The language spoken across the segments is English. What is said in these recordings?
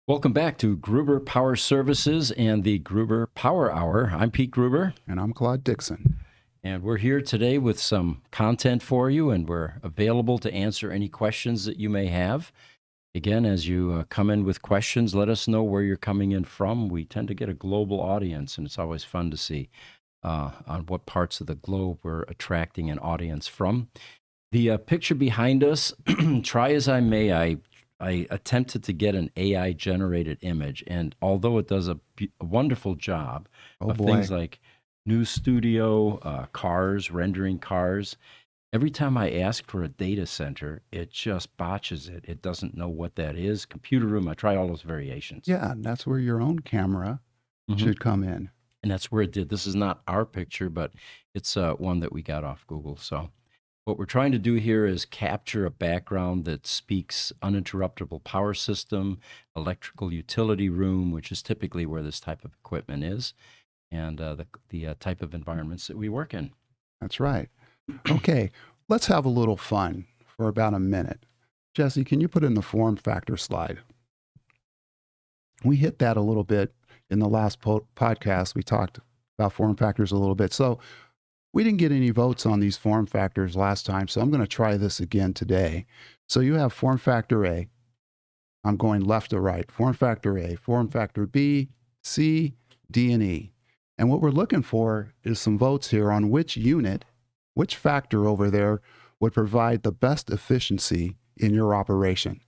Welcome back to Gruber Power Services and the Gruber Power Hour. I'm Pete Gruber. And I'm Claude Dixon. And we're here today with some content for you, and we're available to answer any questions that you may have. Again, as you come in with questions, let us know where you're coming in from. We tend to get a global audience, and it's always fun to see on what parts of the globe we're attracting an audience from. The picture behind us, try as I may, I attempted to get an AI-generated image, and although it does a wonderful job of things like new studio, cars, rendering cars, every time I ask for a data center, it just botches it. It doesn't know what that is. Computer room, I try all those variations. Yeah, and that's where your own camera should come in. And that's where it did. This is not our picture, but it's one that we got off Google. So what we're trying to do here is capture a background that speaks uninterruptible power system, electrical utility room, which is typically where this type of equipment is, and the type of environments that we work in. That's right. Okay, let's have a little fun for about a minute. Jesse, can you put in the form factor slide? We hit that a little bit in the last podcast. We talked about form factors a little bit. So we didn't get any votes on these form factors last time, so I'm going to try this again today. So you have form factor A. I'm going left to right. Form factor A, form factor B, C, D, and E. And what we're looking for is some votes here on which unit, which factor over there would provide the best efficiency in your operation.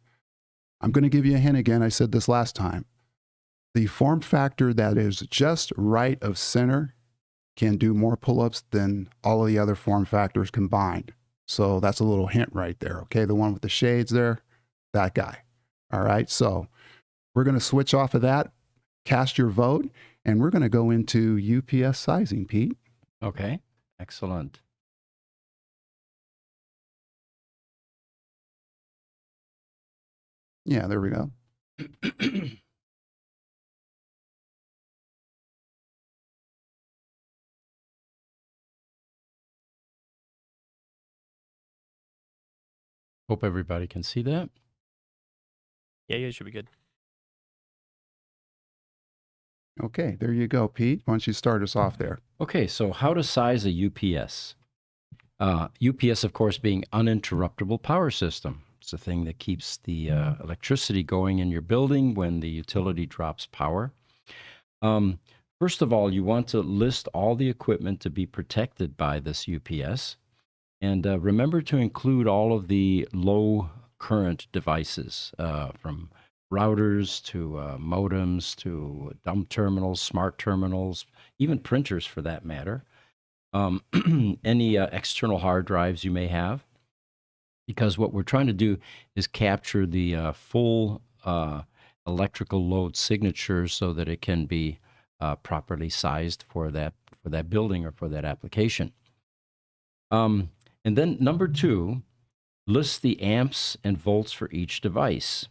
I'm going to give you a hint again. I said this last time. The form factor that is just right of center can do more pull-ups than all of the other form factors combined. So that's a little hint right there, okay? The one with the shades there, that guy. All right, so we're going to switch off of that, cast your vote, and we're going to go into UPS sizing, Pete. Okay, excellent. Yeah, there we go. Hope everybody can see that. Yeah, it should be good. Okay, there you go, Pete. Why don't you start us off there? Okay, so how to size a UPS? UPS, of course, being uninterruptible power system. It's the thing that keeps the electricity going in your building when the utility drops power. First of all, you want to list all the equipment to be protected by this UPS. And remember to include all of the low current devices, from routers to modems to dumb terminals, smart terminals, even printers for that matter. Any external hard drives you may have, because what we're trying to do is capture the full electrical load signature so that it can be properly sized for that building or for that application. And then number 2, list the amps and volts for each device.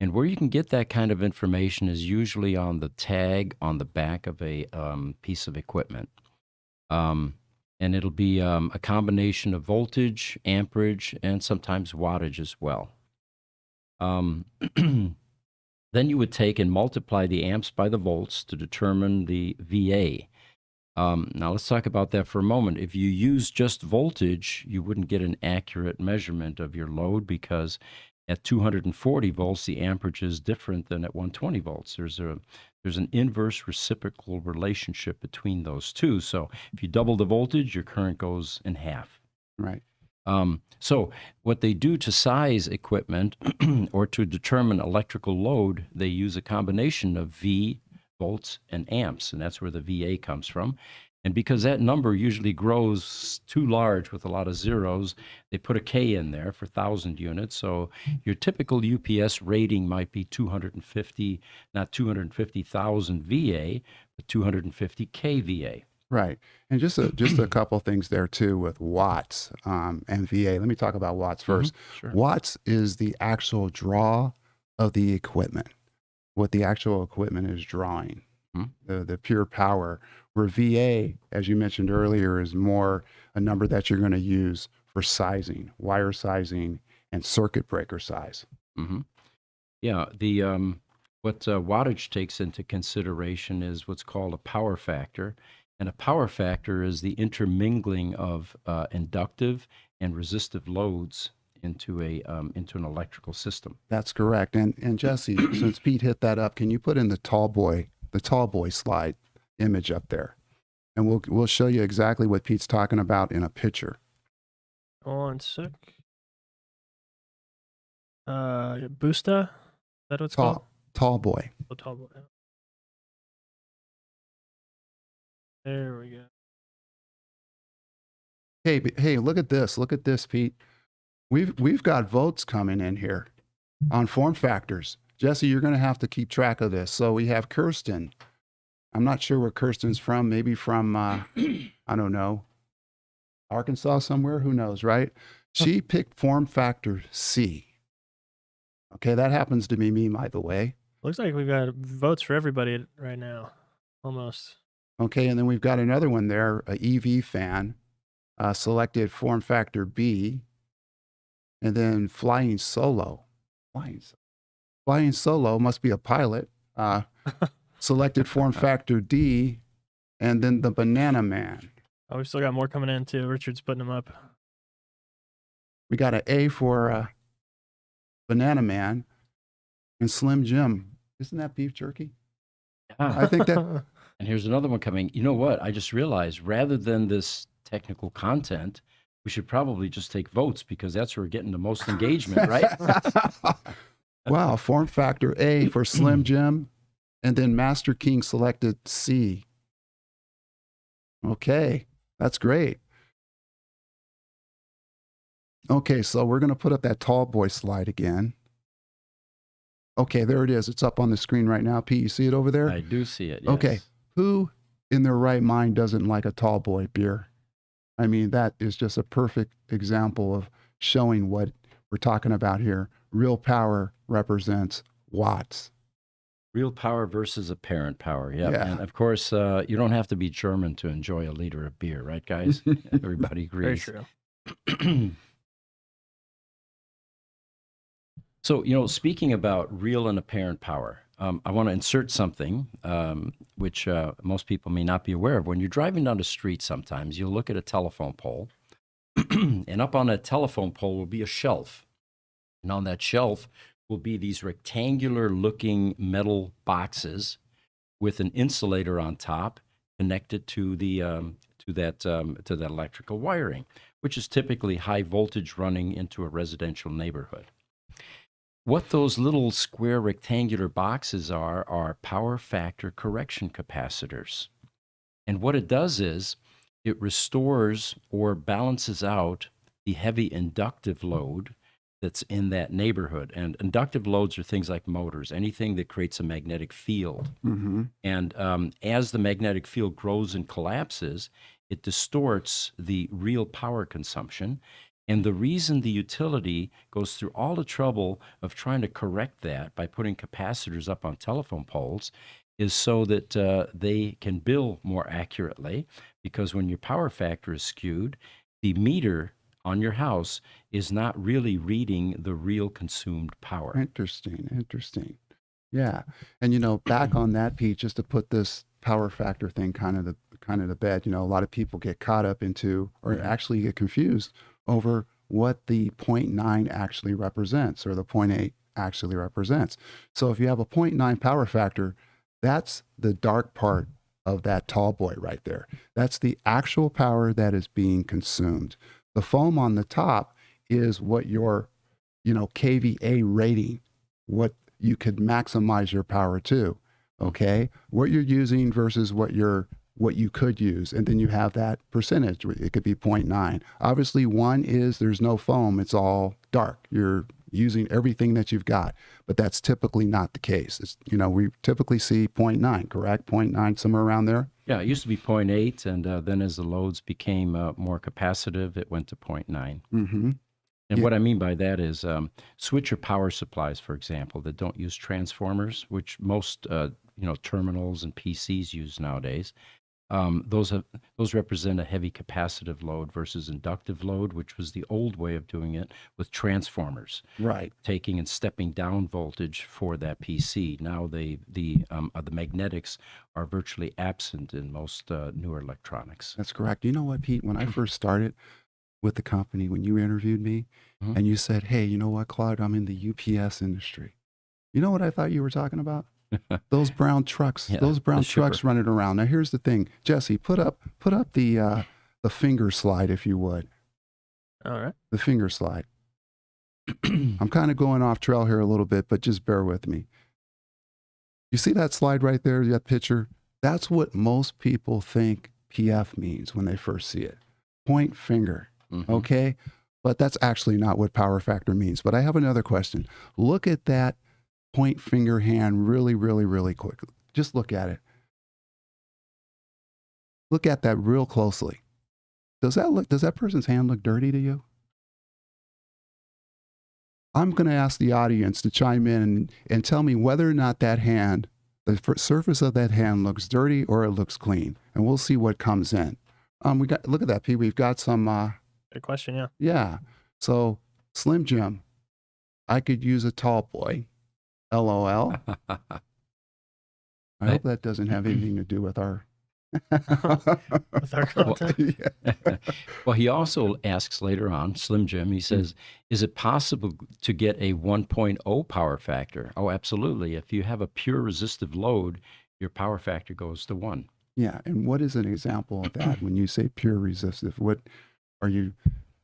And where you can get that kind of information is usually on the tag on the back of a piece of equipment. And it'll be a combination of voltage, amperage, and sometimes wattage as well. Then you would take and multiply the amps by the volts to determine the VA. Now let's talk about that for a moment. If you use just voltage, you wouldn't get an accurate measurement of your load, because at 240 volts, the amperage is different than at 120 volts. There's an inverse reciprocal relationship between those two. So if you double the voltage, your current goes in half. Right. So what they do to size equipment or to determine electrical load, they use a combination of V, volts, and amps, and that's where the VA comes from. And because that number usually grows too large with a lot of zeros, they put a K in there for 1,000 units. So your typical UPS rating might be 250, not 250,000 VA, but 250 kVA. Right. And just a couple things there too with watts and VA. Let me talk about watts first. Sure. Watts is the actual draw of the equipment, what the actual equipment is drawing, the pure power, where VA, as you mentioned earlier, is more a number that you're going to use for sizing, wire sizing, and circuit breaker size. Yeah, the What wattage takes into consideration is what's called a power factor. And a power factor is the intermingling of inductive and resistive loads into an electrical system. That's correct. And Jesse, since Pete hit that up, can you put in the tall boy slide image up there? And we'll show you exactly what Pete's talking about in a picture. One sec. Boosta? Is that what it's called? Tall boy. Oh, tall boy. There we go. Hey, look at this. Look at this, Pete. We've got votes coming in here on form factors. Jesse, you're going to have to keep track of this. So we have Kirsten. I'm not sure where Kirsten's from. Maybe from, I don't know, Arkansas somewhere. Who knows, right? She picked form factor C. Okay, that happens to be me, by the way. Looks like we've got votes for everybody right now. Almost. Okay, and then we've got another one there, a EV fan, selected form factor B, and then flying solo. Flying solo must be a pilot. Selected form factor D, and then the banana man. Oh, we still got more coming in too. Richard's putting them up. We got an A for banana man, and Slim Jim. Isn't that beef jerky? Yeah. I think that. And here's another one coming. You know what? I just realized rather than this technical content, we should probably just take votes because that's where we're getting the most engagement, right? Wow, form factor A for Slim Jim, and then Master King selected C. Okay, that's great. Okay, so we're going to put up that tall boy slide again. Okay, there it is. It's up on the screen right now. Pete, you see it over there? I do see it. Yes. Okay, who in their right mind doesn't like a tall boy beer? I mean, that is just a perfect example of showing what we're talking about here. Real power represents watts. Real power versus apparent power. Yep. Yeah. And of course, you don't have to be German to enjoy a liter of beer, right, guys? Everybody Very agrees. true. So, speaking about real and apparent power, I want to insert something which most people may not be aware of. When you're driving down the street, sometimes you'll look at a telephone pole, and up on that telephone pole will be a shelf. And on that shelf will be these rectangular-looking metal boxes with an insulator on top connected to that electrical wiring, which is typically high voltage running into a residential neighborhood. What those little square rectangular boxes are power factor correction capacitors. And what it does is it restores or balances out the heavy inductive load that's in that neighborhood. And inductive loads are things like motors, anything that creates a magnetic field. Mm-hmm. And as the magnetic field grows and collapses, it distorts the real power consumption. And the reason the utility goes through all the trouble of trying to correct that by putting capacitors up on telephone poles is so that they can bill more accurately, because when your power factor is skewed, the meter on your house is not really reading the real consumed power. Interesting. Yeah. And back on that, Pete, just to put this power factor thing kind of to bed, a lot of people get caught up into, or actually get confused over what the 0.9 actually represents, or the 0.8 actually represents. So if you have a 0.9 power factor, that's the dark part of that tall boy right there. That's the actual power that is being consumed. The foam on the top is what your, kVA rating, what you could maximize your power to, okay? What you're using versus what you could use. And then you have that percentage. It could be 0.9. Obviously, one is there's no foam. It's all dark. You're using everything that you've got. But that's typically not the case. It's, we typically see 0.9, correct? 0.9, somewhere around there? Yeah, it used to be 0.8, and then as the loads became more capacitive, it went to 0.9. Mm-hmm. And what I mean by that is switcher power supplies, for example, that don't use transformers, which most terminals and PCs use nowadays. those represent a heavy capacitive load versus inductive load, which was the old way of doing it with transformers, Right. taking and stepping down voltage for that PC. Now the magnetics are virtually absent in most newer electronics. That's correct. You know what, Pete? When I first started with the company, when you interviewed me Mhm. and you said, hey, you know what, Claude, I'm in the UPS industry. You know what I thought you were talking about? Those brown trucks, Yeah, those brown the shipper. trucks running around. Now, here's the thing. Jesse, put up the finger slide, if you would. All right. The finger slide. I'm kind of going off trail here a little bit, but just bear with me. You see that slide right there, that picture? That's what most people think PF means when they first see it. Point finger, Mhm. okay? But that's actually not what power factor means. But I have another question. Look at that point finger hand really, really, really quick. Just look at it. Look at that real closely. Does that person's hand look dirty to you? I'm going to ask the audience to chime in and tell me whether or not that hand, the surface of that hand looks dirty or it looks clean. And we'll see what comes in. Look at that, Pete. We've got some, Good question. Yeah. yeah. So Slim Jim, I could use a tall boy. LOL. I hope that doesn't have anything to do with our. With our content. Yeah. Well, he also asks later on, Slim Jim, he says, is it possible to get a 1.0 power factor? Oh, absolutely. If you have a pure resistive load, your power factor goes to 1. Yeah. And what is an example of that when you say pure resistive? What are you?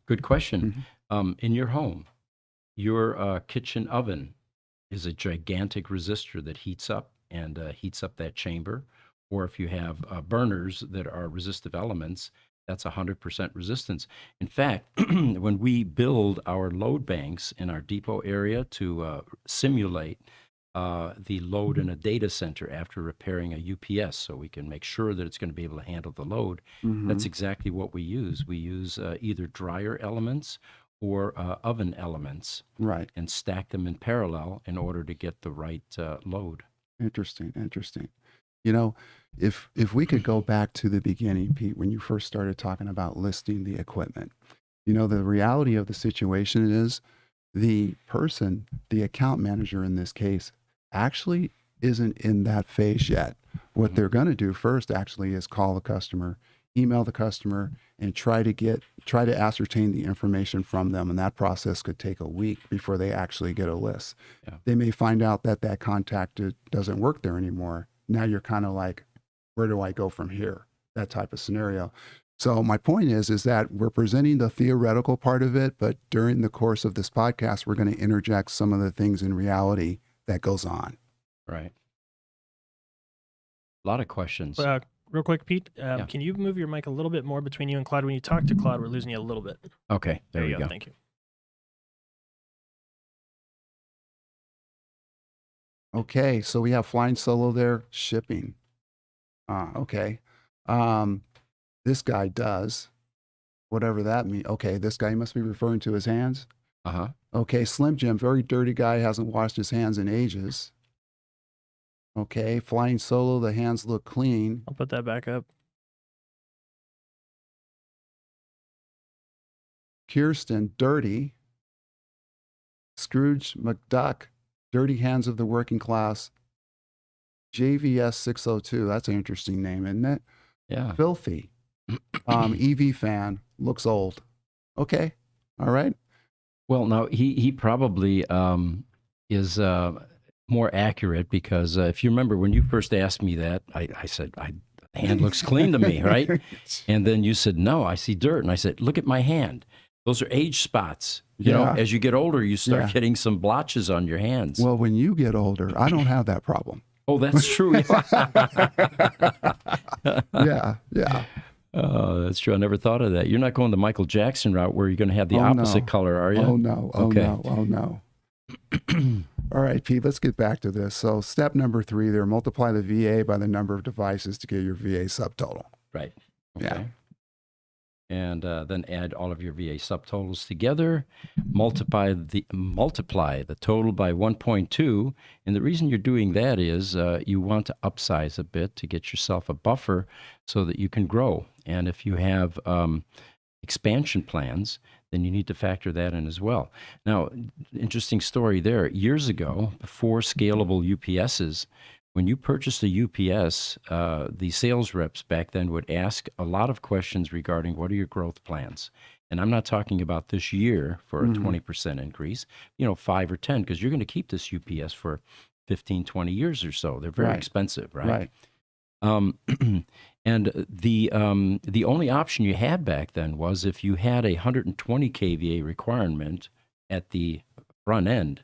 Good question. In your home, your kitchen oven is a gigantic resistor that heats up and heats up that chamber. Or if you have burners that are resistive elements, that's 100% resistance. In fact, when we build our load banks in our depot area to simulate the load in a data center after repairing a UPS, so we can make sure that it's going to be able to handle the load, that's exactly what we use. We use either dryer elements or oven elements, Right. and stack them in parallel in order to get the right load. Interesting. You know, if we could go back to the beginning, Pete, when you first started talking about listing the equipment, you know, the reality of the situation is the person, the account manager in this case, actually isn't in that phase yet. What they're going to do first actually is call the customer, email the customer, and try to ascertain the information from them. And that process could take a week before they actually get a list. Yeah. They may find out that contact doesn't work there anymore. Now you're kind of like, where do I go from here? That type of scenario. So my point is that we're presenting the theoretical part of it, but during the course of this podcast, we're going to interject some of the things in reality that goes on. Right. A lot of questions. Real quick, Pete, Yeah. can you move your mic a little bit more between you and Claude? When you talk to Claude, we're losing you a little bit. Okay, there we go. Thank you. Okay, so we have flying solo there, shipping. Okay. This guy does whatever that means. Okay, this guy must be referring to his hands. Uh-huh. Okay, Slim Jim, very dirty guy, hasn't washed his hands in ages. Okay, flying solo, the hands look clean. I'll put that back up. Kirsten, dirty. Scrooge McDuck, dirty hands of the working class. JVS 602, that's an interesting name, isn't it? Yeah. Filthy. EV fan, looks old. Okay, all right. Well, now he probably is more accurate because if you remember when you first asked me that, I said, hand looks clean to me, right? And then you said, no, I see dirt. And I said, look at my hand. Those are age spots. You know, as you get older, you start getting some blotches on your hands. Well, when you get older, I don't have that problem. Oh, that's true. Yeah. Oh, that's true. I never thought of that. You're not going the Michael Jackson route where you're going to have the Oh, opposite no. color, are you? Oh, no. Oh, Okay. no. Oh, no. All right, Pete, let's get back to this. So step number 3 there, multiply the VA by the number of devices to get your VA subtotal. Right. Yeah. Okay. and then add all of your VA subtotals together, multiply the total by 1.2. And the reason you're doing that is you want to upsize a bit to get yourself a buffer so that you can grow. And if you have expansion plans, then you need to factor that in as well. Now, interesting story there. Years ago, before scalable UPSs, when you purchased a UPS, the sales reps back then would ask a lot of questions regarding what are your growth plans. And I'm not talking about this year for a 20% increase, 5 or 10, because you're going to keep this UPS for 15, 20 years or so. They're very expensive, right? And the only option you had back then was if you had a 120 kVA requirement at the front end.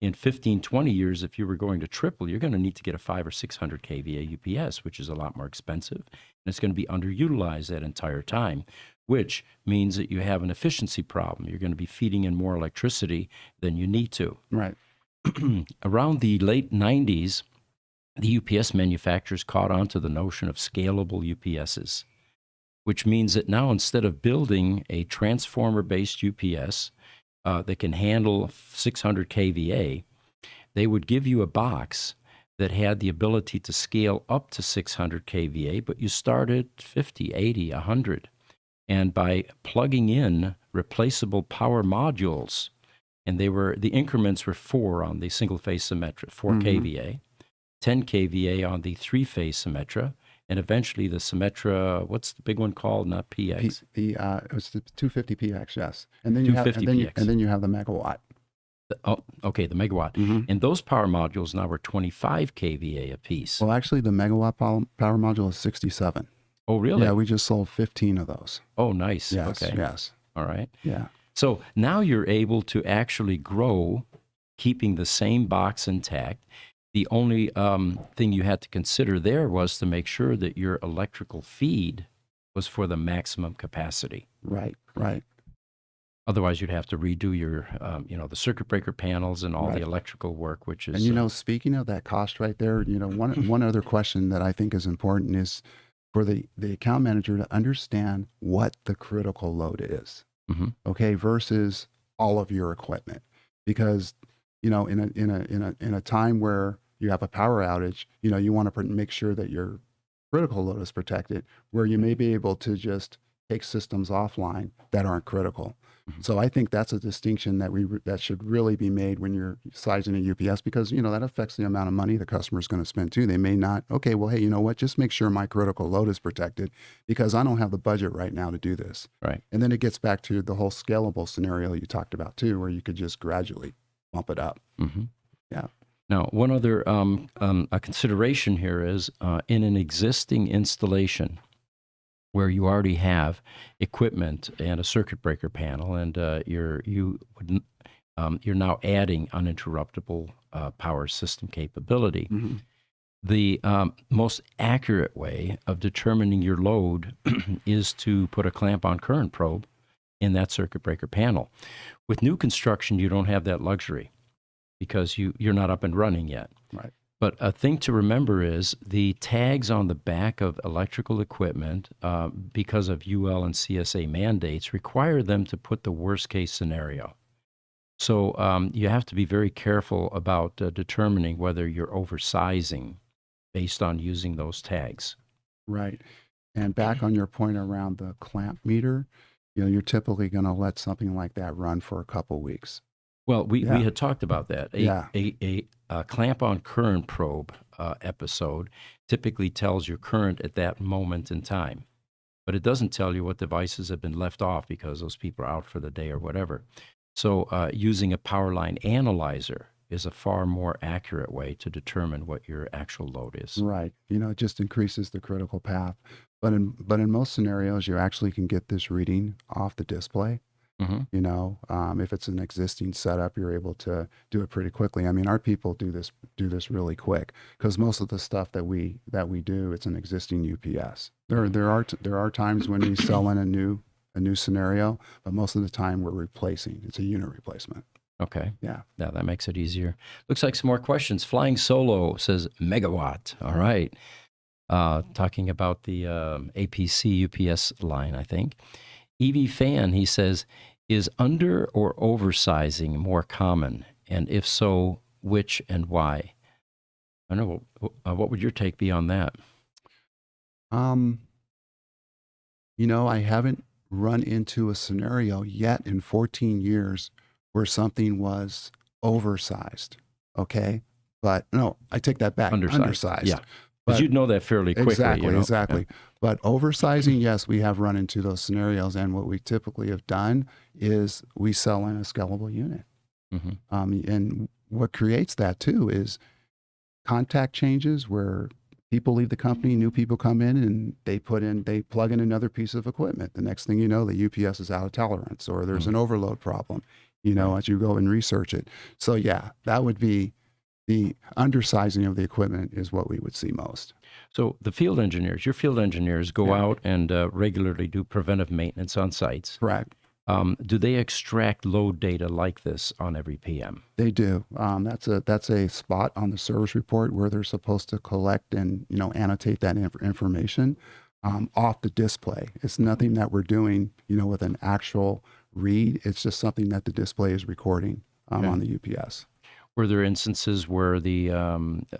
In 15, 20 years, if you were going to triple, you're going to need to get a 500 or 600 kVA UPS, which is a lot more expensive. And it's going to be underutilized that entire time, which means that you have an efficiency problem. You're going to be feeding in more electricity than you need to. Right. Around the late 90s, the UPS manufacturers caught on to the notion of scalable UPSs, which means that now instead of building a transformer-based UPS that can handle 600 kVA, they would give you a box that had the ability to scale up to 600 kVA, but you started 50, 80, 100. And by plugging in replaceable power modules, and the increments were 4 on the single-phase Symetra, 4 kVA, 10 kVA on the three-phase Symetra, and eventually the Symetra, what's the big one called? Not PX. It was the 250 PX, yes. And then you have the megawatt. The megawatt. And those power modules now are 25 kVA apiece. Well, actually, the megawatt power module is 67. Oh, really? Yeah, we just sold 15 of those. Oh, nice. Yes, okay. yes. All right. Yeah. So now you're able to actually grow, keeping the same box intact. The only thing you had to consider there was to make sure that your electrical feed was for the maximum capacity. Right. Otherwise, you'd have to redo your, the circuit breaker panels and all the electrical work, which is. And speaking of that cost right there, one other question that I think is important is for the account manager to understand what the critical load is. Okay, versus all of your equipment, because in a time where you have a power outage, you want to make sure that your critical load is protected, where you may be able to just take systems offline that aren't critical. So I think that's a distinction that should really be made when you're sizing a UPS, because that affects the amount of money the customer is going to spend too. They may not. Okay, well, hey, you know what? Just make sure my critical load is protected, because I don't have the budget right now to do this. Right. And then it gets back to the whole scalable scenario you talked about too, where you could just gradually bump it up. Yeah. Now, one other a consideration here is in an existing installation where you already have equipment and a circuit breaker panel, and you're now adding uninterruptible power system capability. The most accurate way of determining your load is to put a clamp-on current probe in that circuit breaker panel. With new construction, you don't have that luxury, because you're not up and running yet. Right. But a thing to remember is the tags on the back of electrical equipment, because of UL and CSA mandates, require them to put the worst case scenario. So you have to be very careful about determining whether you're oversizing based on using those tags. Right. And back on your point around the clamp meter, you're typically going to let something like that run for a couple weeks. Well, we had talked about that. A clamp-on current probe episode typically tells your current at that moment in time, but it doesn't tell you what devices have been left off because those people are out for the day or whatever. So using a power line analyzer is a far more accurate way to determine what your actual load is. Right. It just increases the critical path. But in most scenarios, you actually can get this reading off the display. If it's an existing setup, you're able to do it pretty quickly. I mean, our people do this really quick, because most of the stuff that we do, it's an existing UPS. There are times when we sell in a new scenario, but most of the time we're replacing. It's a unit replacement. Okay. Yeah. Yeah, that makes it easier. Looks like some more questions. Flying Solo says megawatt. All right. Talking about the APC UPS line, I think. EV fan, he says, is under or oversizing more common? And if so, which and why? I know. What would your take be on that? Um, I haven't run into a scenario yet in 14 years where something was oversized. Okay. But no, I take that back. Undersized. Yeah. Because But you'd know that fairly quickly. exactly, Yeah. exactly. But oversizing, yes, we have run into those scenarios. And what we typically have done is we sell in a scalable unit. Mm-hmm. And what creates that too is contact changes where people leave the company, new people come in, and they plug in another piece of equipment. The next thing you know, the UPS is out of tolerance, or there's an overload problem, as you go and research it. So yeah, that would be the undersizing of the equipment is what we would see most. So the field engineers, your field engineers go out and regularly do preventive maintenance on sites. Correct. Do they extract load data like this on every PM? They do. That's a spot on the service report where they're supposed to collect and annotate that information off the display. It's nothing that we're doing with an actual read. It's just something that the display is recording on the UPS. Were there instances where the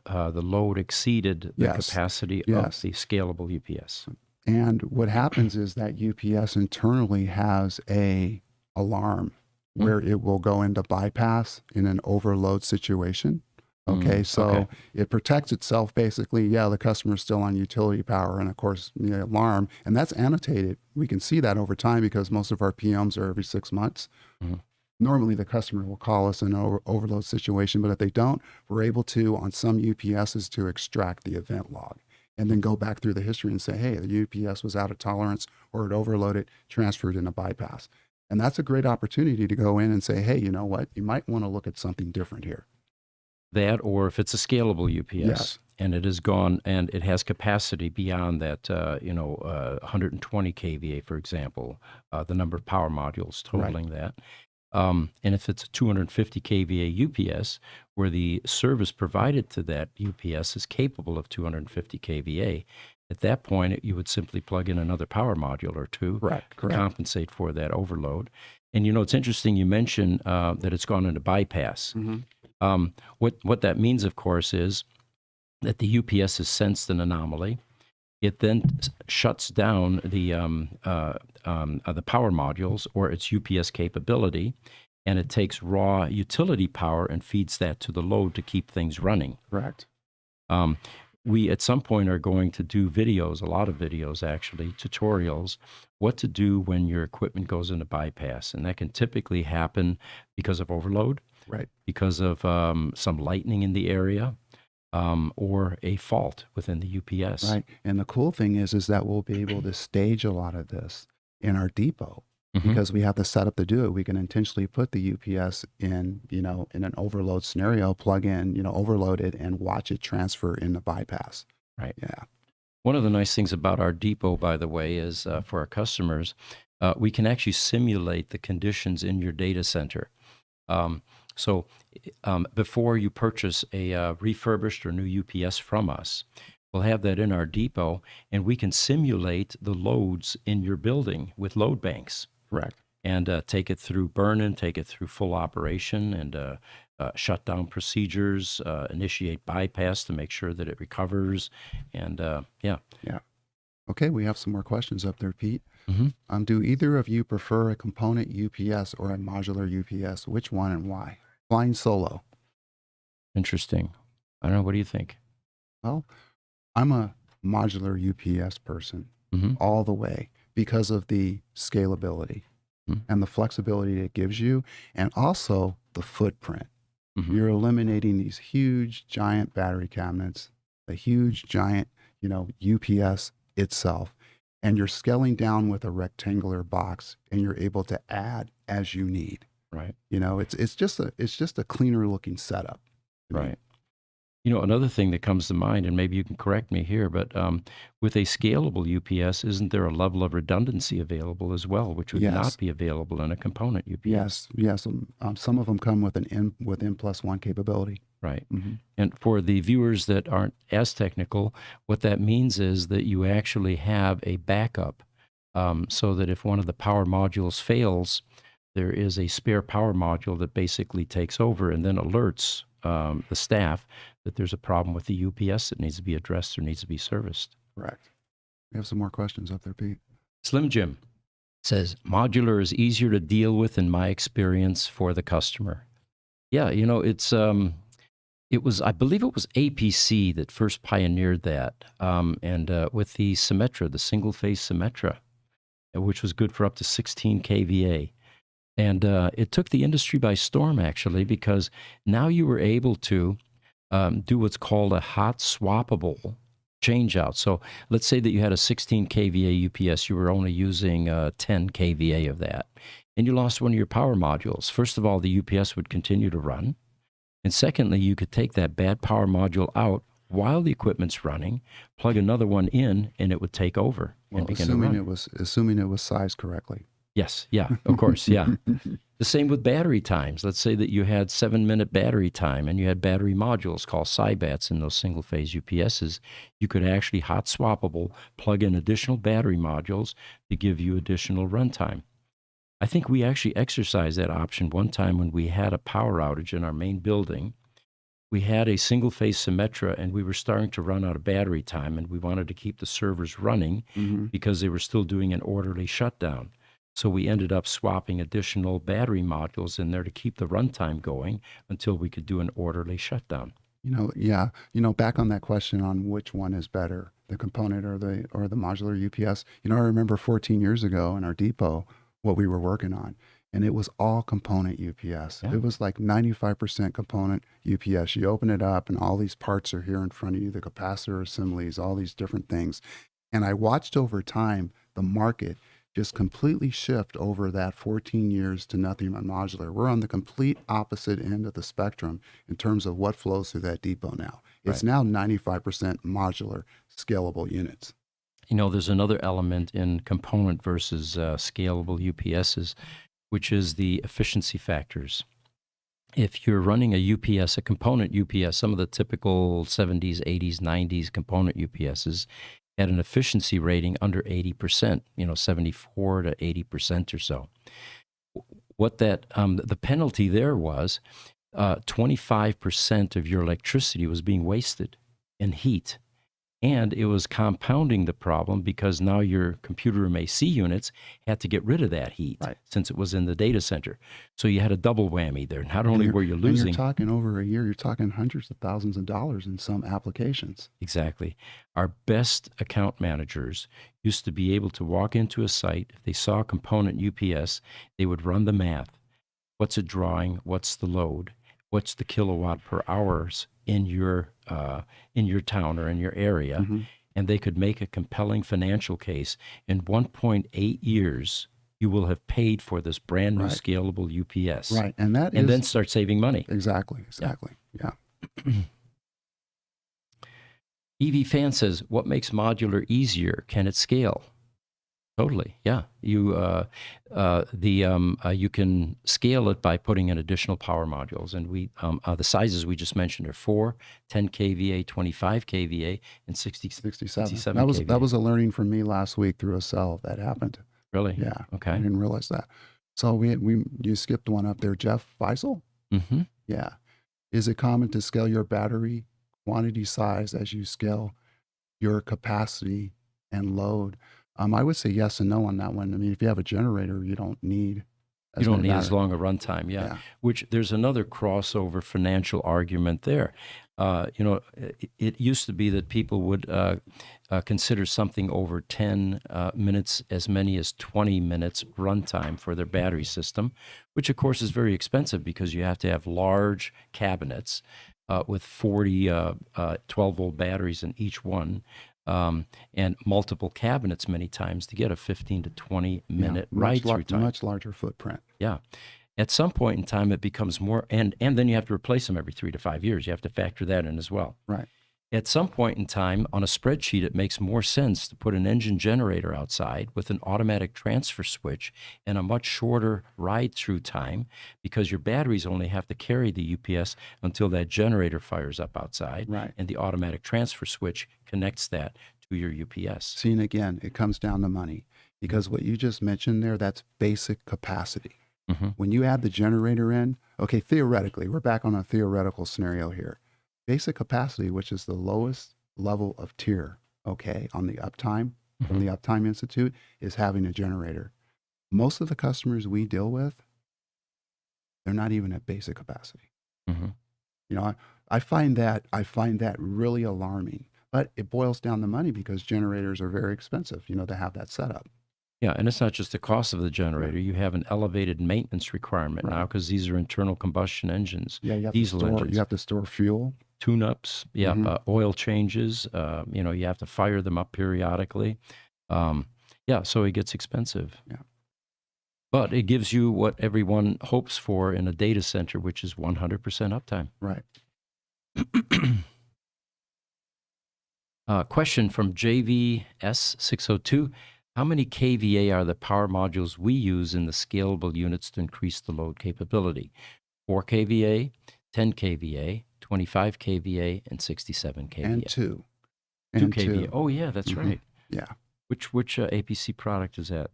load exceeded the capacity of the scalable UPS? And what happens is that UPS internally has a alarm where it will go into bypass in an overload situation. Okay, so it protects itself basically. Yeah, the customer's still on utility power, and of course the alarm, and that's annotated. We can see that over time because most of our PMs are every 6 months. Normally the customer will call us in an overload situation, but if they don't, we're able to, on some UPSs, to extract the event log and then go back through the history and say, hey, the UPS was out of tolerance or it overloaded, transferred in a bypass. And that's a great opportunity to go in and say, hey, you know what? You might want to look at something different here. That, or if it's a scalable UPS and it is gone and it has capacity beyond that, 120 kVA, for example, the number of power modules totaling that. And if it's a 250 kVA UPS, where the service provided to that UPS is capable of 250 kVA, at that point, you would simply plug in another power module or two to compensate for that overload. And, it's interesting you mentioned that it's gone into bypass. What that means, of course, is that the UPS has sensed an anomaly. It then shuts down the power modules or its UPS capability, and it takes raw utility power and feeds that to the load to keep things running. Correct. We, at some point, are going to do videos, a lot of videos actually, tutorials, what to do when your equipment goes into bypass. And that can typically happen because of overload, because of some lightning in the area, or a fault within the UPS. Right. And the cool thing is that we'll be able to stage a lot of this in our depot because we have the setup to do it. We can intentionally put the UPS in, in an overload scenario, plug in, overload it and watch it transfer in the bypass. Right. Yeah. One of the nice things about our depot, by the way, is for our customers, we can actually simulate the conditions in your data center. So before you purchase a refurbished or new UPS from us, we'll have that in our depot, and we can simulate the loads in your building with load banks. Correct. And take it through burn-in, take it through full operation, and shut down procedures, initiate bypass to make sure that it recovers, and Yeah. Okay, we have some more questions up there, Pete. Do either of you prefer a component UPS or a modular UPS? Which one and why? Flying solo. Interesting. I don't know. What do you think? Well, I'm a modular UPS person all the way because of the scalability and the flexibility it gives you, and also the footprint. You're eliminating these huge, giant battery cabinets, a huge, giant, UPS itself, and you're scaling down with a rectangular box, and you're able to add as you need. Right. It's just a cleaner looking setup. Right. Another thing that comes to mind, and maybe you can correct me here, but with a scalable UPS, isn't there a level of redundancy available as well, which would not be available in a component UPS? Yes. Some of them come with with N+1 capability. Right. And for the viewers that aren't as technical, what that means is that you actually have a backup so that if one of the power modules fails, there is a spare power module that basically takes over and then alerts the staff that there's a problem with the UPS that needs to be addressed or needs to be serviced. Correct. We have some more questions up there, Pete. Slim Jim says, modular is easier to deal with in my experience for the customer. Yeah, you know, it was, I believe it was APC that first pioneered that. And with the Symetra, the single phase Symetra, which was good for up to 16 kVA. And it took the industry by storm, actually, because now you were able to do what's called a hot swappable change out. So let's say that you had a 16 kVA UPS, you were only using 10 kVA of that, and you lost one of your power modules. First of all, the UPS would continue to run. And secondly, you could take that bad power module out while the equipment's running, plug another one in, and it would take over and begin to run. Assuming it was sized correctly. Yes, yeah, of course, yeah. The same with battery times. Let's say that you had 7-minute battery time and you had battery modules called SIBATs in those single-phase UPSs. You could actually hot swappable, plug in additional battery modules to give you additional runtime. I think we actually exercised that option one time when we had a power outage in our main building. We had a single-phase Symetra, and we were starting to run out of battery time, and we wanted to keep the servers running because they were still doing an orderly shutdown. So we ended up swapping additional battery modules in there to keep the runtime going until we could do an orderly shutdown. Back on that question on which one is better, the component or the modular UPS. I remember 14 years ago in our depot what we were working on, and it was all component UPS. Yeah. It was like 95% component UPS. You open it up and all these parts are here in front of you, the capacitor assemblies, all these different things. And I watched over time the market just completely shift over that 14 years to nothing but modular. We're on the complete opposite end of the spectrum in terms of what flows through that depot now. It's now 95% modular, scalable units. There's another element in component versus scalable UPSs, which is the efficiency factors. If you're running a UPS, a component UPS, some of the typical 70s, 80s, 90s component UPSs had an efficiency rating under 80%, 74 to 80% or so. What the penalty there was 25% of your electricity was being wasted in heat. And it was compounding the problem because now your computer room AC units had to get rid of that heat since it was in the data center. So you had a double whammy there. Not only were you losing... And you're talking over a year, you're talking hundreds of thousands of dollars in some applications. Exactly. Our best account managers used to be able to walk into a site. If they saw a component UPS, they would run the math. What's it drawing? What's the load? What's the kilowatt per hours in your town or in your area? And they could make a compelling financial case. In 1.8 years, you will have paid for this brand new scalable UPS. Right, and then start saving money. Exactly. Yeah. EV Fan says, what makes modular easier? Can it scale? Totally, yeah. You can scale it by putting in additional power modules, and the sizes we just mentioned are 4, 10 kVA, 25 kVA, and 67 kVA. That was a learning from me last week through a cell that happened. Really? Yeah. Okay. I didn't realize that. So you skipped one up there, Jeff Faisal. Mm-hmm. Yeah. Is it common to scale your battery quantity size as you scale your capacity and load? I would say yes and no on that one. I mean, if you have a generator, you don't need as long a runtime. Yeah. Which there's another crossover financial argument there. It used to be that people would consider something over 10 minutes as many as 20 minutes runtime for their battery system, which of course is very expensive because you have to have large cabinets with 40 12-volt batteries in each one. And multiple cabinets many times to get a 15 to 20 minute ride through time. Much larger footprint. Yeah. At some point in time, it becomes more, and then you have to replace them every 3 to 5 years. You have to factor that in as well. Right. At some point in time, on a spreadsheet, it makes more sense to put an engine generator outside with an automatic transfer switch and a much shorter ride-through time because your batteries only have to carry the UPS until that generator fires up outside. Right. And the automatic transfer switch connects that to your UPS. See, and again, it comes down to money because what you just mentioned there, that's basic capacity. Mm-hmm. When you add the generator in, okay, theoretically, we're back on a theoretical scenario here. Basic capacity, which is the lowest level of tier, okay, on the uptime, from the Uptime Institute, is having a generator. Most of the customers we deal with, they're not even at basic capacity. Mm-hmm. You know, I find that really alarming. But it boils down to money because generators are very expensive, you know, to have that set up. Yeah, and it's not just the cost of the generator. You have an elevated maintenance requirement now because these are internal combustion engines, Yeah, diesel engines. You have to store fuel. Tune-ups, oil changes. You know, you have to fire them up periodically. So it gets expensive. Yeah. But it gives you what everyone hopes for in a data center, which is 100% uptime. Right. Question from JVS602. How many kVA are the power modules we use in the scalable units to increase the load capability? 4 kVA, 10 kVA, 25 kVA, and 67 kVA. And 2. 2 kVA. Oh, yeah, that's right. Yeah. Which APC product is that?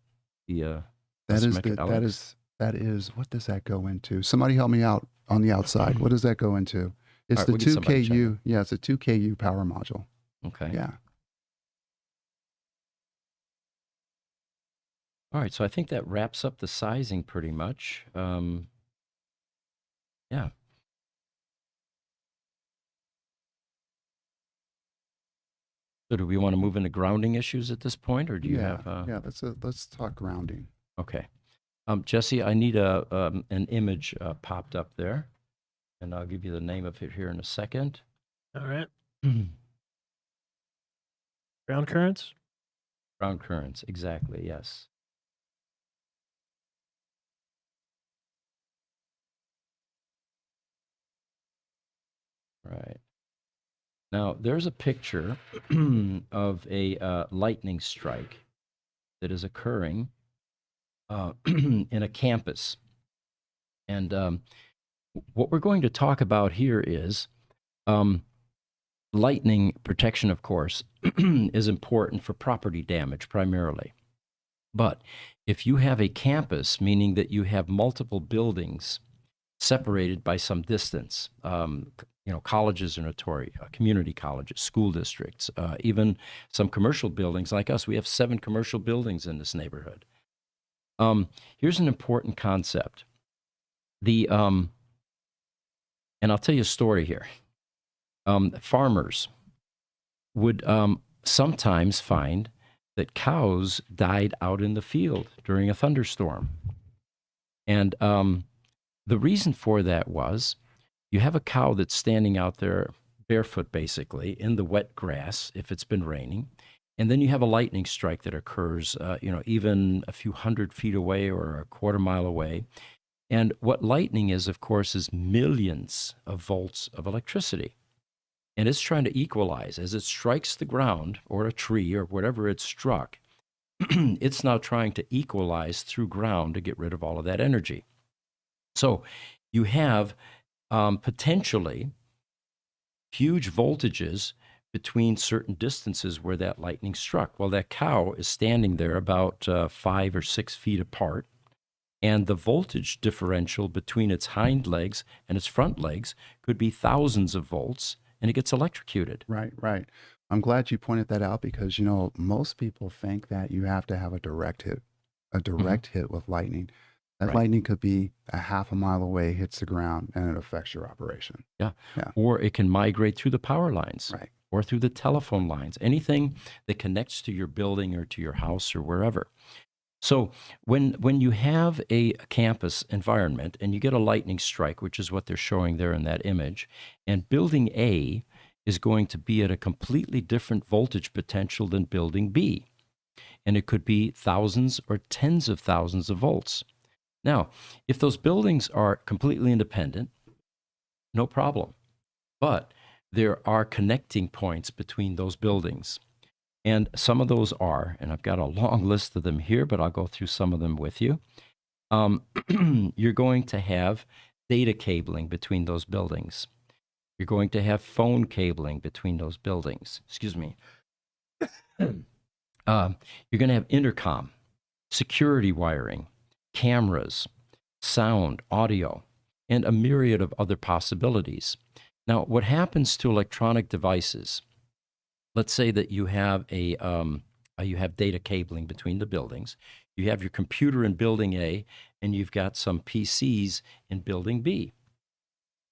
The That symmetric is, what does that go into? Somebody help me out on the outside. What does that go into? It's All right, the we'll get 2 somebody to check KU. Yeah, it's a 2 KU power module. Okay. Yeah. All right, so I think that wraps up the sizing pretty much. Yeah. So do we want to move into grounding issues at this point, or do you have? Yeah, let's talk grounding. Okay. Jesse, I need an image popped up there, and I'll give you the name of it here in a second. All right. Ground currents? Ground currents, exactly, yes. Right. Now, there's a picture of a lightning strike that is occurring in a campus. And what we're going to talk about here is lightning protection, of course, is important for property damage primarily. But if you have a campus, meaning that you have multiple buildings separated by some distance, colleges are notorious, community colleges, school districts, even some commercial buildings like us. We have 7 commercial buildings in this neighborhood. Here's an important concept. And I'll tell you a story here. Farmers would sometimes find that cows died out in the field during a thunderstorm. And the reason for that was you have a cow that's standing out there barefoot, basically, in the wet grass if it's been raining. And then you have a lightning strike that occurs, even a few 100 feet away or a quarter mile away. And what lightning is, of course, is millions of volts of electricity. And it's trying to equalize. As it strikes the ground or a tree or whatever it struck, it's now trying to equalize through ground to get rid of all of that energy. So you have potentially huge voltages between certain distances where that lightning struck. Well, that cow is standing there about 5 or 6 feet apart, and the voltage differential between its hind legs and its front legs could be thousands of volts, and it gets electrocuted. Right. I'm glad you pointed that out because, most people think that you have to have a direct hit with lightning. That lightning could be a half a mile away, hits the ground, and it affects your operation. Yeah. Or it can migrate through the power lines. Right. Or through the telephone lines, anything that connects to your building or to your house or wherever. So when you have a campus environment and you get a lightning strike, which is what they're showing there in that image, and building A is going to be at a completely different voltage potential than building B. And it could be thousands or tens of thousands of volts. Now, if those buildings are completely independent, no problem. But there are connecting points between those buildings. And some of those are, and I've got a long list of them here, but I'll go through some of them with you. You're going to have data cabling between those buildings. You're going to have phone cabling between those buildings. Excuse me. You're going to have intercom, security wiring, cameras, sound, audio, and a myriad of other possibilities. Now, what happens to electronic devices? Let's say that you have you have data cabling between the buildings. You have your computer in building A, and you've got some PCs in building B.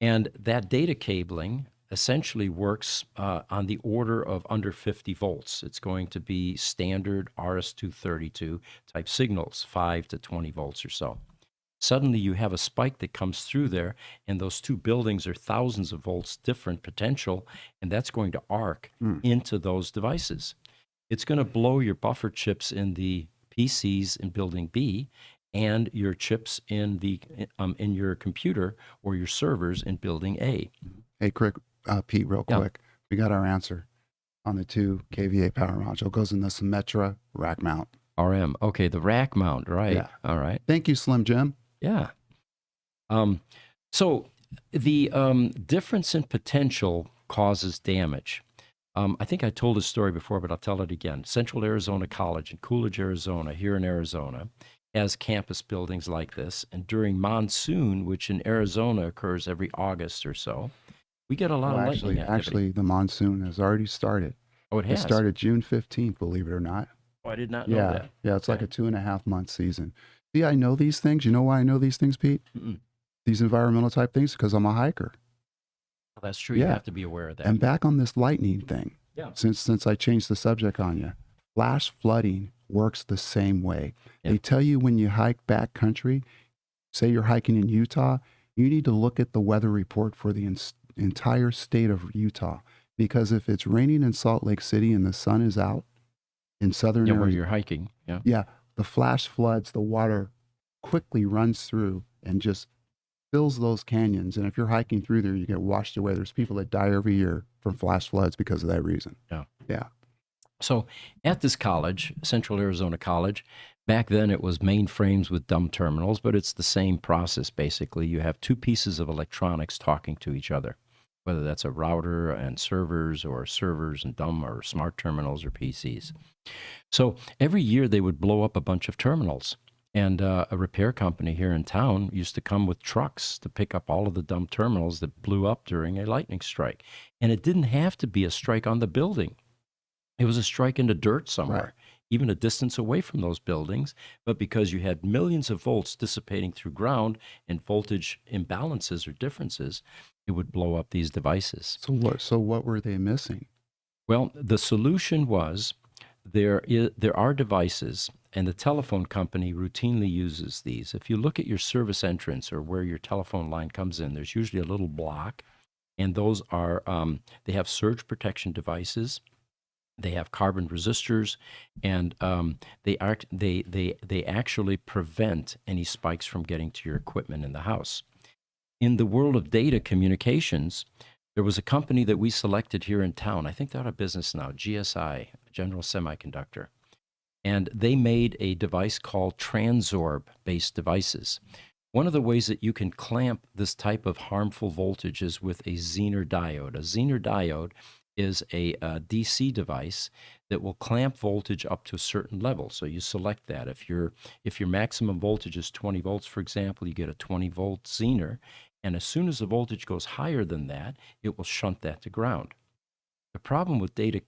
And that data cabling essentially works on the order of under 50 volts. It's going to be standard RS-232 type signals, 5 to 20 volts or so. Suddenly you have a spike that comes through there, and those two buildings are thousands of volts different potential, and that's going to arc into those devices. It's going to blow your buffer chips in the PCs in building B, and your chips in the in your computer or your servers in building A. Hey, Pete, real Yeah. quick. We got our answer on the 2 kVA power module. Goes in the Symetra rack mount. RM. Okay, the rack mount, right. Yeah. All right. Thank you, Slim Jim. Yeah. So the difference in potential causes damage. I think I told this story before, but I'll tell it again. Central Arizona College in Coolidge, Arizona, here in Arizona, has campus buildings like this. And during monsoon, which in Arizona occurs every August or so, we get a lot of lightning activity. Actually, the monsoon has already started. Oh, it It has? started June 15th, believe it or not. Oh, I did not know Yeah. that. Yeah, it's like Okay. a 2.5-month season. See, I know these things. You know why I know these things, Pete? Mm-mm. These environmental type things? Because I'm a hiker. Well, that's true. You Yeah. have to be aware of that. And back on this lightning thing, Yeah. since I changed the subject on you, flash flooding works the same way. Yeah. They tell you when you hike backcountry, say you're hiking in Utah, you need to look at the weather report for the entire state of Utah. Because if it's raining in Salt Lake City and the sun is out in southern Yeah, where Arizona, you're hiking. Yeah. yeah, the flash floods, the water quickly runs through and just fills those canyons. And if you're hiking through there, you get washed away. There's people that die every year from flash floods because of that reason. Yeah. Yeah. So at this college, Central Arizona College, back then it was mainframes with dumb terminals, but it's the same process basically. You have two pieces of electronics talking to each other, whether that's a router and servers or servers and dumb or smart terminals or PCs. So every year they would blow up a bunch of terminals. And a repair company here in town used to come with trucks to pick up all of the dumb terminals that blew up during a lightning strike. And it didn't have to be a strike on the building. It was a strike in the dirt somewhere, Right. even a distance away from those buildings. But because you had millions of volts dissipating through ground and voltage imbalances or differences, it would blow up these devices. So what were they missing? Well, the solution was there are devices, and the telephone company routinely uses these. If you look at your service entrance or where your telephone line comes in, there's usually a little block, and those are they have surge protection devices. They have carbon resistors, and they actually prevent any spikes from getting to your equipment in the house. In the world of data communications, there was a company that we selected here in town. I think they're out of business now, GSI, General Semiconductor. And they made a device called Transorb-based devices. One of the ways that you can clamp this type of harmful voltage is with a Zener diode. A Zener diode is a DC device that will clamp voltage up to a certain level. So you select that. If your maximum voltage is 20 volts, for example, you get a 20-volt Zener. And as soon as the voltage goes higher than that, it will shunt that to ground. The problem with data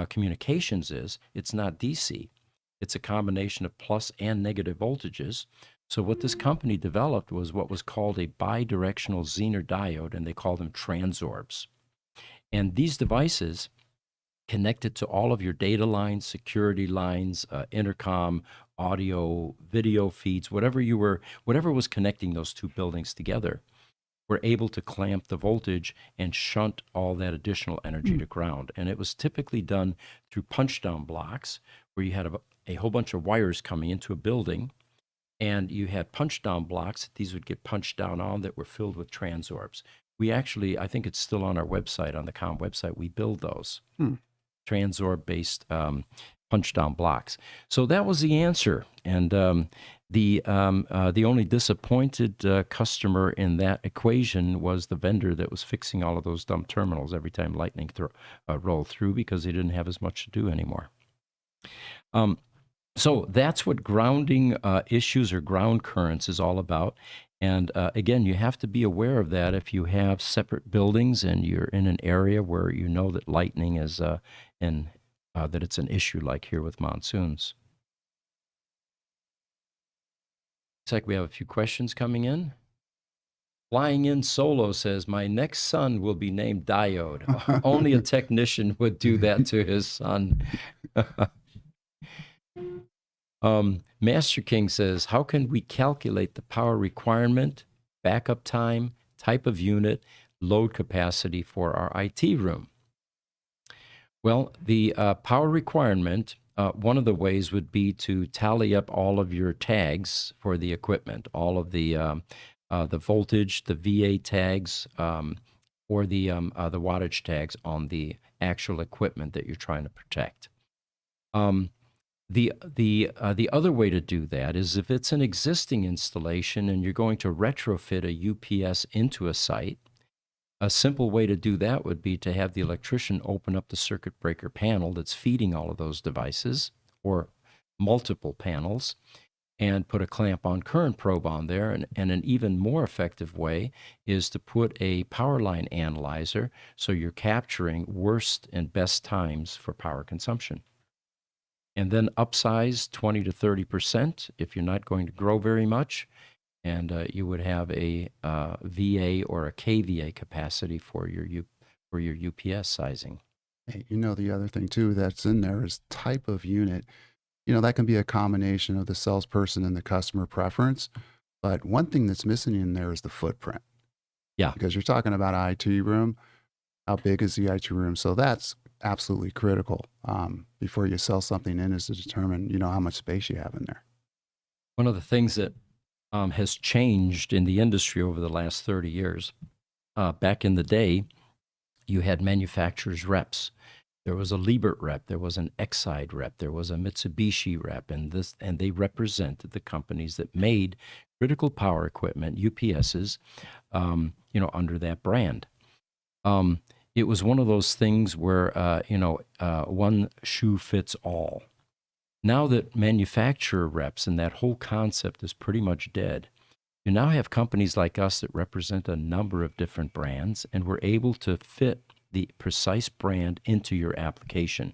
communications is it's not DC. It's a combination of plus and negative voltages. So what this company developed was what was called a bidirectional Zener diode, and they call them Transorbs. And these devices connected to all of your data lines, security lines, intercom, audio, video feeds, whatever was connecting those two buildings together, were able to clamp the voltage and shunt all that additional energy to ground. And it was typically done through punch-down blocks, where you had a whole bunch of wires coming into a building, and you had punch-down blocks that these would get punched down on that were filled with transorbs. We actually, I think it's still on our website, on the COM website, we build those Transorb-based punch-down blocks. So that was the answer. And the only disappointed customer in that equation was the vendor that was fixing all of those dumb terminals every time lightning rolled through, because they didn't have as much to do anymore. Um, so that's what grounding issues or ground currents is all about. And again, you have to be aware of that if you have separate buildings and you're in an area where you know that lightning is that it's an issue like here with monsoons. Looks like we have a few questions coming in. Flying in Solo says, my next son will be named Diode. Only a technician would do that to his son. Master King says, how can we calculate the power requirement, backup time, type of unit, load capacity for our IT room? Well, the power requirement, one of the ways would be to tally up all of your tags for the equipment, all of the voltage, the VA tags, or the wattage tags on the actual equipment that you're trying to protect. The other way to do that is if it's an existing installation and you're going to retrofit a UPS into a site, a simple way to do that would be to have the electrician open up the circuit breaker panel that's feeding all of those devices or multiple panels and put a clamp on current probe on there. And an even more effective way is to put a power line analyzer so you're capturing worst and best times for power consumption. And then upsize 20 to 30% if you're not going to grow very much. And you would have a VA or a KVA capacity for your UPS sizing. Hey, the other thing too that's in there is type of unit. That can be a combination of the salesperson and the customer preference. But one thing that's missing in there is the footprint. Yeah. Because you're talking about an IT room. How big is the IT room? So that's absolutely critical before you sell something in, is to determine, how much space you have in there. One of the things that has changed in the industry over the last 30 years, back in the day, you had manufacturers' reps. There was a Liebert rep, there was an Exide rep, there was a Mitsubishi rep, and they represented the companies that made critical power equipment, UPSs, under that brand. It was one of those things where, one shoe fits all. Now that manufacturer reps and that whole concept is pretty much dead, you now have companies like us that represent a number of different brands, and we're able to fit the precise brand into your application.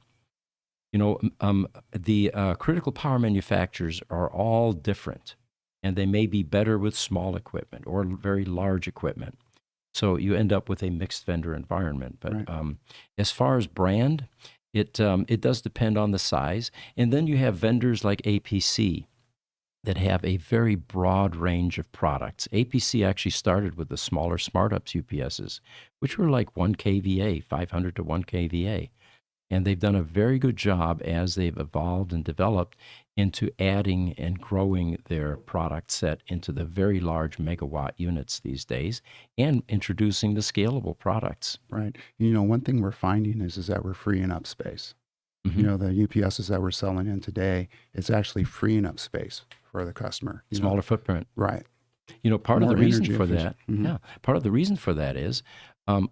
The critical power manufacturers are all different, and they may be better with small equipment or very large equipment. So you end up with a mixed vendor environment. But Right. As far as brand, it does depend on the size. And then you have vendors like APC that have a very broad range of products. APC actually started with the smaller SmartUps UPSs, which were like 1 kVA, 500 to 1 kVA. And they've done a very good job as they've evolved and developed into adding and growing their product set into the very large megawatt units these days and introducing the scalable products. Right. One thing we're finding is that we're freeing up space. Mhm. The UPSs that we're selling in today, it's actually freeing up space for the customer. Smaller footprint. Right. Part of the More reason energy for efficient. that, Mhm. yeah, part of the reason for that is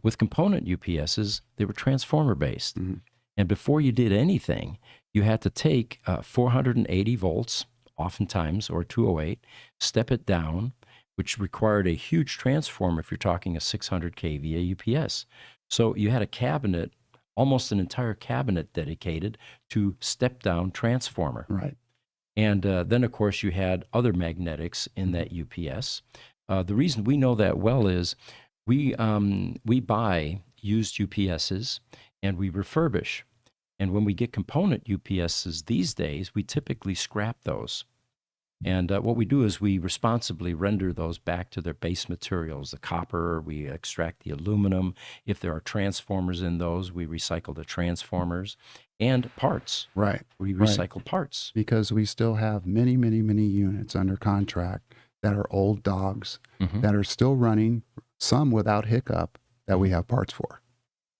with component UPSs, they were transformer based. Mhm. And before you did anything, you had to take 480 volts, oftentimes, or 208, step it down, which required a huge transformer if you're talking a 600 kVA UPS. So you had a cabinet, almost an entire cabinet dedicated to step-down transformer. Right. And then, of course, you had other magnetics in that UPS. The reason we know that well is we buy used UPSs and we refurbish. And when we get component UPSs these days, we typically scrap those. And what we do is we responsibly render those back to their base materials, the copper, we extract the aluminum. If there are transformers in those, we recycle the transformers and parts. Right. We Right. recycle parts. Because we still have many, many, many units under contract that are old dogs Mhm. that are still running, some without hiccup, that we have parts for.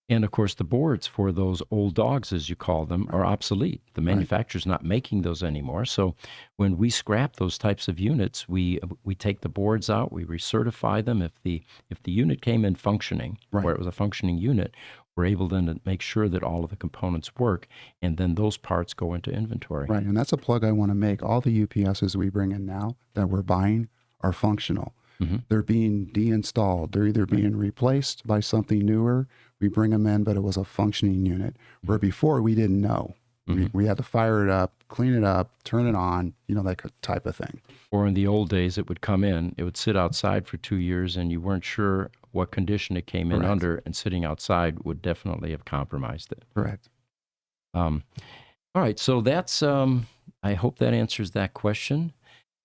And of course, the boards for those old dogs, as you call them, are obsolete. The manufacturer's not making those anymore. So when we scrap those types of units, we take the boards out, we recertify them. If the unit came in functioning, Right. where it was a functioning unit, we're able then to make sure that all of the components work, and then those parts go into inventory. Right. And that's a plug I want to make. All the UPSs we bring in now that we're buying are functional. Mhm. They're being deinstalled. They're either being replaced by something newer. We bring them in, but it was a functioning unit. Where before we didn't know. We had to fire it up, clean it up, turn it on, that type of thing. Or in the old days, it would come in, it would sit outside for 2 years, and you weren't sure what condition it came in Correct. under, and sitting outside would definitely have compromised it. Correct. All right, so that's, I hope that answers that question.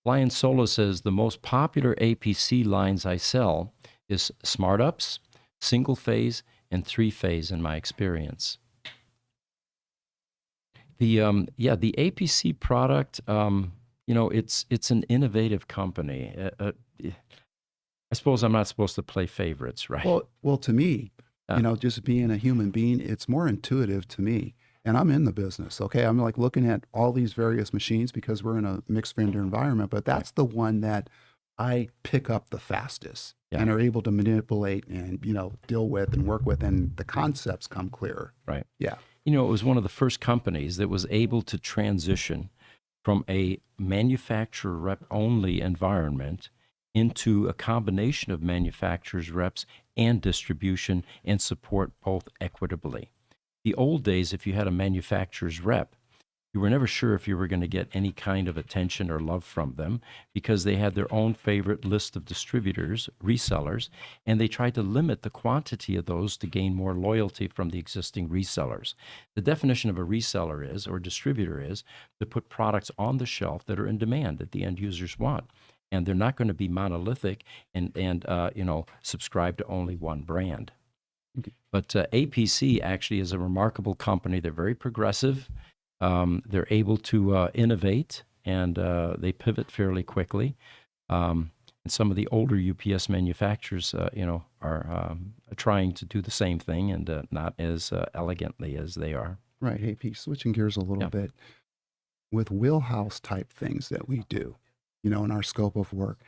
Lion Solo says, the most popular APC lines I sell is Smart Ups, single phase, and 3-phase in my experience. The APC product, it's an innovative company. I suppose I'm not supposed to play favorites, right? Well, to me, just being a human being, it's more intuitive to me. And I'm in the business, okay? I'm like looking at all these various machines because we're in a mixed vendor environment, but that's the one that I pick up the fastest and are able to manipulate and, deal with and work with, and the concepts come clearer. Right. Yeah. It was one of the first companies that was able to transition from a manufacturer rep only environment into a combination of manufacturers reps and distribution, and support both equitably. The old days, if you had a manufacturer's rep, you were never sure if you were going to get any kind of attention or love from them, because they had their own favorite list of distributors, resellers, and they tried to limit the quantity of those to gain more loyalty from the existing resellers. The definition of a reseller is, or distributor is, to put products on the shelf that are in demand, that the end users want. And they're not going to be monolithic and subscribe to only one brand. Okay. But APC actually is a remarkable company. They're very progressive. They're able to innovate, and they pivot fairly quickly. And some of the older UPS manufacturers, are trying to do the same thing, and not as elegantly as they are. Right. Hey, Pete, switching gears a little bit, with wheelhouse type things that we do, in our scope of work,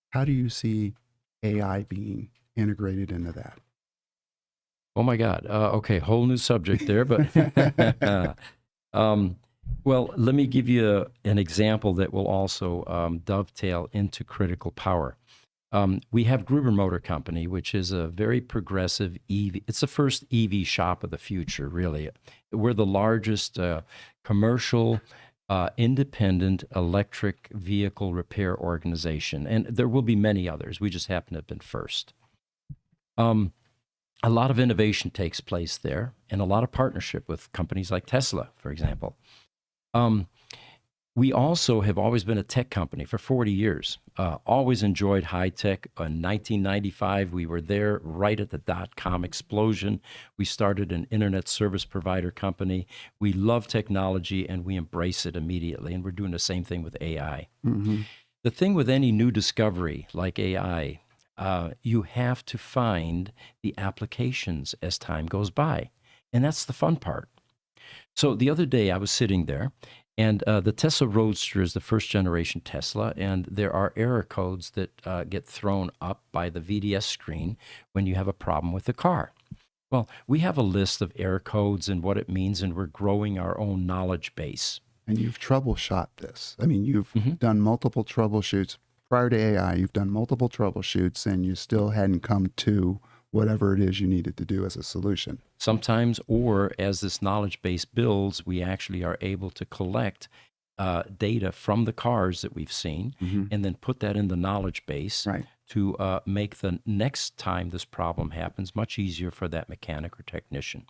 how do you see AI being integrated into that? Oh my God. Okay, whole new subject there, but well, let me give you an example that will also dovetail into critical power. We have Gruber Motor Company, which is a very progressive EV. It's the first EV shop of the future, really. We're the largest commercial independent electric vehicle repair organization, and there will be many others. We just happen to have been first. A lot of innovation takes place there, and a lot of partnership with companies like Tesla, for example. We also have always been a tech company for 40 years, always enjoyed high tech. In 1995, we were there right at the dot-com explosion. We started an internet service provider company. We love technology, and we embrace it immediately, and we're doing the same thing with AI. Mm-hmm. The thing with any new discovery like AI, you have to find the applications as time goes by, and that's the fun part. So the other day I was sitting there, and the Tesla Roadster is the first generation Tesla, and there are error codes that get thrown up by the VDS screen when you have a problem with the car. Well, we have a list of error codes and what it means, and we're growing our own knowledge base. And you've troubleshot this. I mean, you've Mm-hmm. done multiple troubleshoots. Prior to AI, you've done multiple troubleshoots, and you still hadn't come to whatever it is you needed to do as a solution. Sometimes, or as this knowledge base builds, we actually are able to collect data from the cars that we've seen, Mm-hmm. and then put that in the knowledge base Right. to make the next time this problem happens much easier for that mechanic or technician.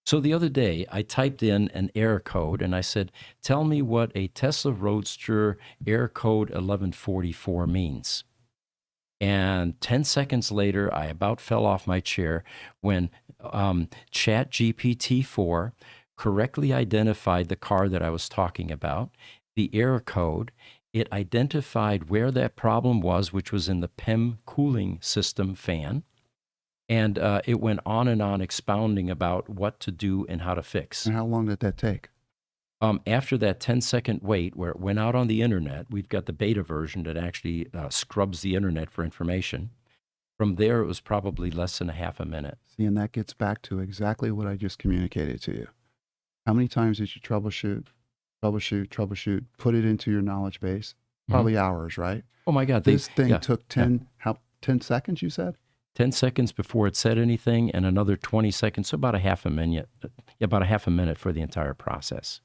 So the other day, I typed in an error code, and I said, tell me what a Tesla Roadster error code 1144 means. And 10 seconds later, I about fell off my chair when ChatGPT-4 correctly identified the car that I was talking about, the error code. It identified where that problem was, which was in the PEM cooling system fan. And it went on and on expounding about what to do and how to fix. And how long did that take? After that 10-second wait, where it went out on the internet, we've got the beta version that actually scrubs the internet for information. From there, it was probably less than a half a minute. See, and that gets back to exactly what I just communicated to you. How many times did you troubleshoot, put it into your knowledge base? Probably hours, right? Oh my God. This thing took 10 seconds, you said? 10 seconds before it said anything, and another 20 seconds, so about a half a minute, for the entire process.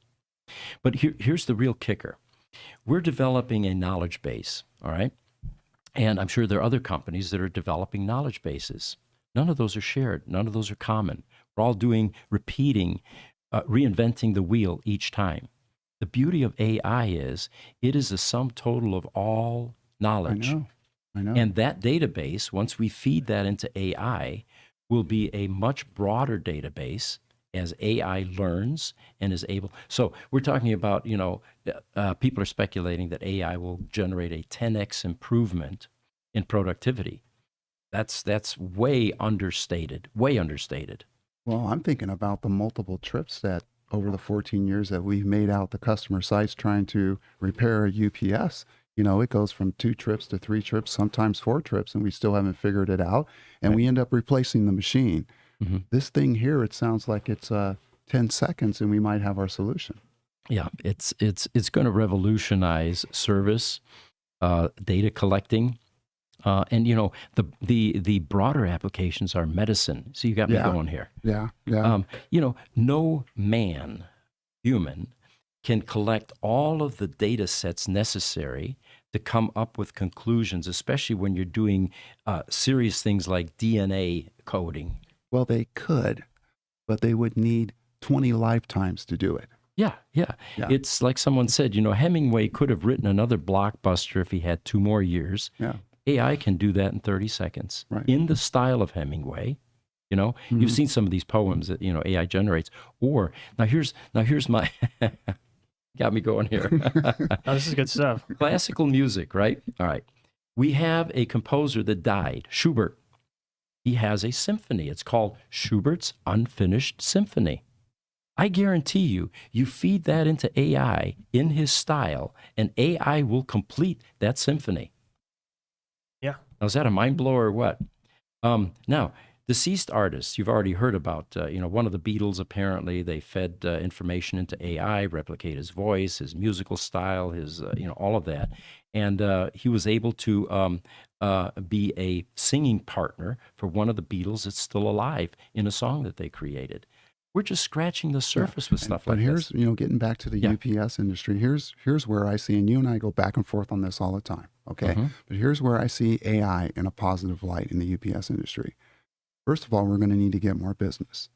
But here's the real kicker. We're developing a knowledge base, all right? And I'm sure there are other companies that are developing knowledge bases. None of those are shared. None of those are common. We're all repeating, reinventing the wheel each time. The beauty of AI is it is the sum total of all knowledge. I know. And that database, once we feed that into AI, will be a much broader database as AI learns and is able. So we're talking about, people are speculating that AI will generate a 10x improvement in productivity. That's way understated, way understated. Well, I'm thinking about the multiple trips that over the 14 years that we've made out the customer sites trying to repair a UPS. It goes from 2 trips to 3 trips, sometimes 4 trips, and we still haven't figured it out. And we end up replacing the machine. Mm-hmm. This thing here, it sounds like it's 10 seconds and we might have our solution. Yeah, it's going to revolutionize service, data collecting. And the broader applications are medicine. So you got me going here. Yeah. No human can collect all of the data sets necessary to come up with conclusions, especially when you're doing serious things like DNA coding. Well, they could, but they would need 20 lifetimes to do it. Yeah. It's like someone said, Hemingway could have written another blockbuster if he had 2 more years. Yeah. AI can do that in 30 seconds, right, in the style of Hemingway. Mm-hmm. You've seen some of these poems that AI generates. Or now here's my got me going here. Oh, this is good stuff. Classical music, right? All right. We have a composer that died, Schubert. He has a symphony. It's called Schubert's Unfinished Symphony. I guarantee you feed that into AI in his style, and AI will complete that symphony. Yeah. Now, is that a mind blower or what? Now, deceased artists, you've already heard about, one of the Beatles, apparently, they fed information into AI, replicate his voice, his musical style, his, all of that. And he was able to be a singing partner for one of the Beatles that's still alive in a song that they created. We're just scratching the surface with stuff like this. But here's, getting back to the UPS industry, here's where I see, and you and I go back and forth on this all the time, okay? Mm-hmm. But here's where I see AI in a positive light in the UPS industry. First of all, we're going to need to get more business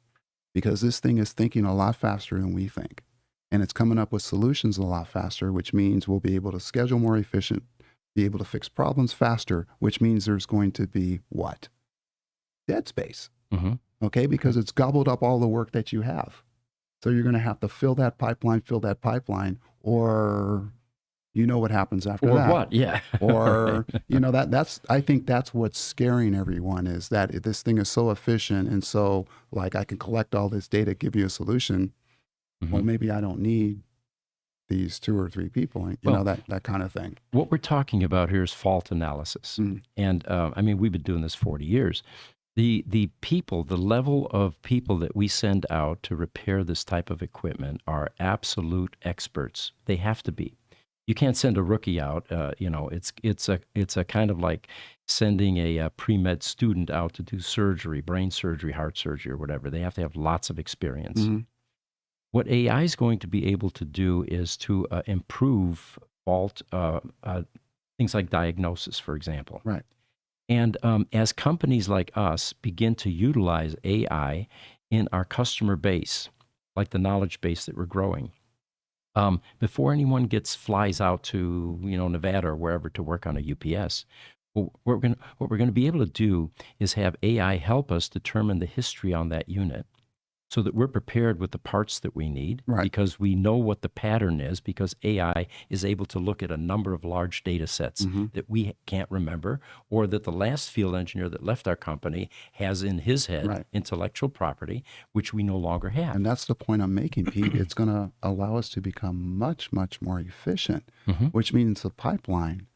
because this thing is thinking a lot faster than we think. And it's coming up with solutions a lot faster, which means we'll be able to schedule more efficient, be able to fix problems faster, which means there's going to be what? Dead space. Mm-hmm. Okay, because it's gobbled up all the work that you have. So you're going to have to fill that pipeline, or what happens after that. Or what, yeah. Or, right. I think that's what's scaring everyone is that this thing is so efficient and so, like, I can collect all this data, give you a solution. Mm-hmm. Well, maybe I don't need these 2 or 3 people, that kind of thing. What we're talking about here is fault analysis. Mm. And, we've been doing this 40 years. The people, the level of people that we send out to repair this type of equipment are absolute experts. They have to be. You can't send a rookie out. It's a kind of like sending a pre-med student out to do surgery, brain surgery, heart surgery, or whatever. They have to have lots of experience. Mm-hmm. What AI is going to be able to do is to improve fault things like diagnosis, for example. Right. And as companies like us begin to utilize AI in our customer base, like the knowledge base that we're growing, before anyone flies out to Nevada or wherever to work on a UPS, what we're going to be able to do is have AI help us determine the history on that unit, so that we're prepared with the parts that we need, right, because we know what the pattern is, because AI is able to look at a number of large data sets mm-hmm. that we can't remember, or that the last field engineer that left our company has in his head, right, intellectual property, which we no longer have. And that's the point I'm making, Pete. It's going to allow us to become much, much more efficient, mm-hmm. which means the pipeline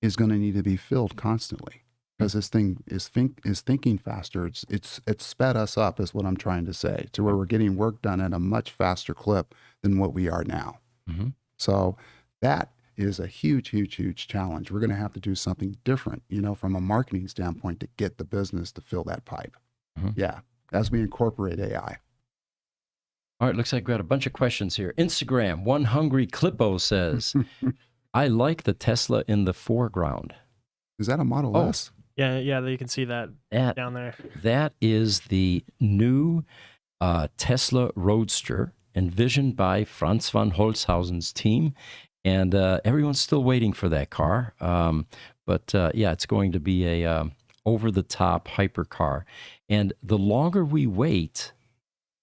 is going to need to be filled constantly. because this thing is thinking faster. It's sped us up, is what I'm trying to say, to where we're getting work done at a much faster clip than what we are now. Mm-hmm. So that is a huge, huge, huge challenge. We're going to have to do something different, from a marketing standpoint to get the business to fill that pipe. Mm-hmm. Yeah, as we incorporate AI. All right, looks like we got a bunch of questions here. Instagram, One Hungry Clippo says, I like the Tesla in the foreground. Is that a Model S? Yeah, you can see that down there. That is the new Tesla Roadster envisioned by Franz von Holzhausen's team. And everyone's still waiting for that car. But it's going to be a over-the-top hypercar. And the longer we wait,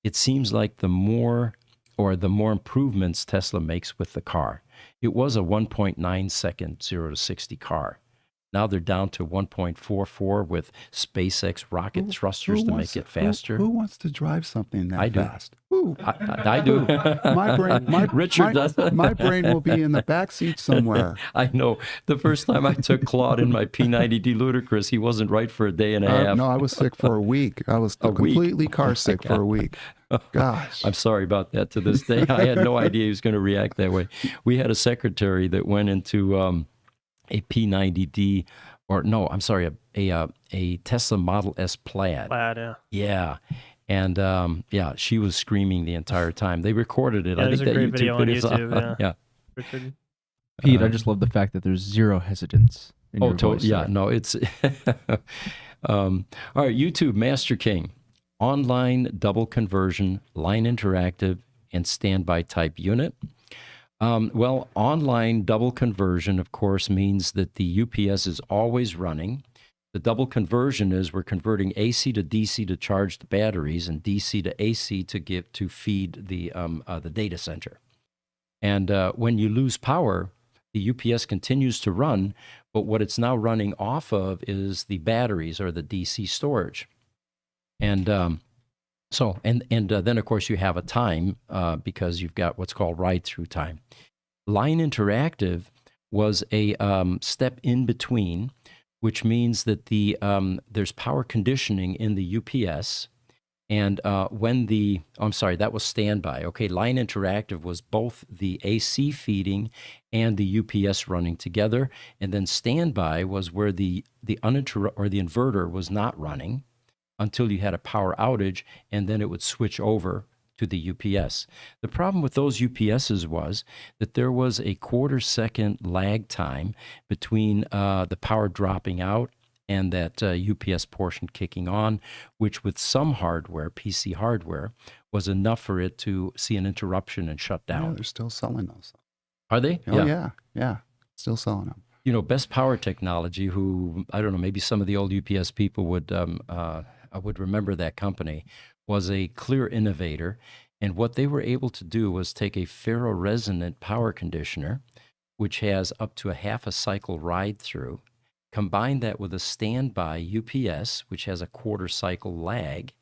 it seems like the more improvements Tesla makes with the car. It was a 1.9 second 0 to 60 car. Now they're down to 1.44 with SpaceX rocket thrusters to make it faster. Who wants to drive something that fast? I do. Richard does. My brain will be in the back seat somewhere. I know. The first time I took Claude in my P90D Ludicrous, he wasn't right for a day and a half. No, I was sick for a week. I was completely car sick for a week. Gosh. I'm sorry about that to this day. I had no idea he was going to react that way. We had a secretary that went into a P90D, a Tesla Model S Plaid. Plaid, yeah. Yeah. And she was screaming the entire time. They recorded it. Yeah, I think there's a that great YouTube video on video's YouTube. yeah. Richard. Pete, I just love the fact that there's zero hesitance in your voice. Yeah, no, it's all right. YouTube, Master King, online double conversion, line interactive, and standby type unit. Well, online double conversion, of course, means that the UPS is always running. The double conversion is we're converting AC to DC to charge the batteries and DC to AC to feed the data center. And when you lose power, the UPS continues to run, but what it's now running off of is the batteries or the DC storage. And then, of course, you have a time because you've got what's called ride-through time. Line interactive was a step in between, which means that there's power conditioning in the UPS. And that was standby. Okay, line interactive was both the AC feeding and the UPS running together. And then standby was where the inverter was not running until you had a power outage, and then it would switch over to the UPS. The problem with those UPSs was that there was a quarter-second lag time between the power dropping out and that UPS portion kicking on, which with some hardware, PC hardware, was enough for it to see an interruption and shut down. Yeah, they're still selling those. Are they? Oh, yeah. Still selling them. Best Power Technology, who, I don't know, maybe some of the old UPS people would remember that company, was a clear innovator. And what they were able to do was take a ferroresonant power conditioner, which has up to a half a cycle ride through, combine that with a standby UPS, which has a quarter cycle lag,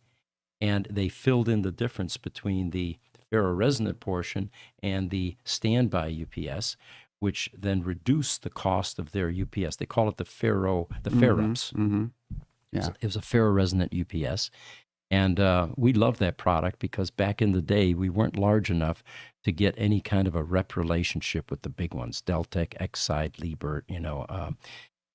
and they filled in the difference between the ferroresonant portion and the standby UPS, which then reduced the cost of their UPS. They call it the ferrups. Mm-hmm. Yeah. It was a ferroresonant UPS. And we loved that product because back in the day, we weren't large enough to get any kind of a rep relationship with the big ones, Deltec, Exide, Liebert,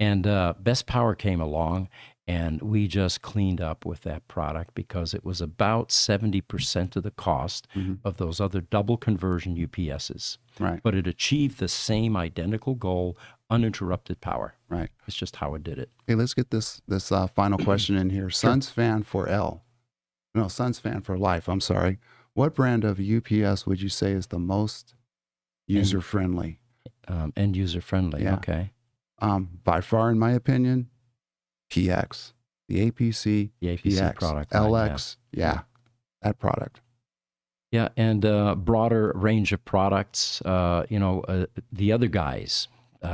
And Best Power came along, and we just cleaned up with that product because it was about 70% of the cost of those other double conversion UPSs. Right. But it achieved the same identical goal, uninterrupted power. Right. It's just how it did it. Hey, let's get this final question in here. Suns fan for Suns fan for life. I'm sorry. What brand of UPS would you say is the most user-friendly? And user-friendly, Yeah. Okay. By far, in my opinion, PX, the APC, The APC PX, product line, LX, that product. Yeah, and broader range of products. The other guys